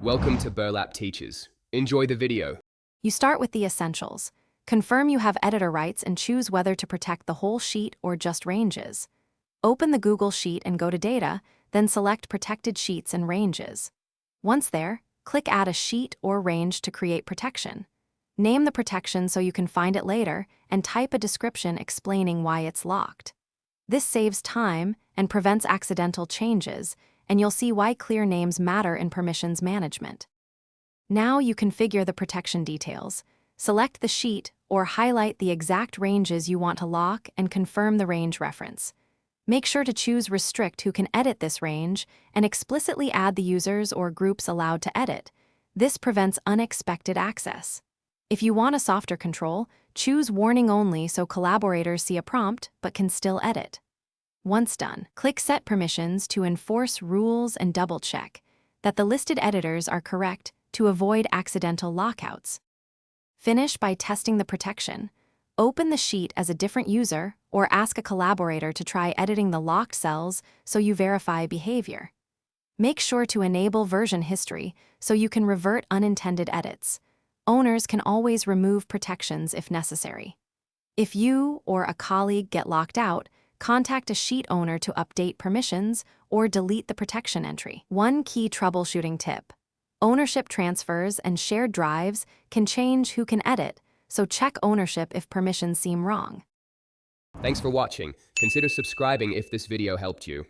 Welcome to Burlap Teachers. Enjoy the video. You start with the essentials. Confirm you have editor rights and choose whether to protect the whole sheet or just ranges. Open the Google Sheet and go to Data, then select Protected Sheets and Ranges. Once there, click Add a sheet or range to create protection. Name the protection so you can find it later and type a description explaining why it's locked. This saves time and prevents accidental changes, and you'll see why clear names matter in permissions management. Now you configure the protection details. Select the sheet or highlight the exact ranges you want to lock and confirm the range reference. Make sure to choose Restrict who can edit this range and explicitly add the users or groups allowed to edit. This prevents unexpected access. If you want a softer control, choose Warning Only so collaborators see a prompt but can still edit. Once done, click Set Permissions to enforce rules and double-check that the listed editors are correct to avoid accidental lockouts. Finish by testing the protection. Open the sheet as a different user or ask a collaborator to try editing the locked cells so you verify behavior. Make sure to enable version history so you can revert unintended edits. Owners can always remove protections if necessary. If you or a colleague get locked out, contact a sheet owner to update permissions or delete the protection entry. One key troubleshooting tip: ownership transfers and shared drives can change who can edit, so check ownership if permissions seem wrong. Thanks for watching. Consider subscribing if this video helped you.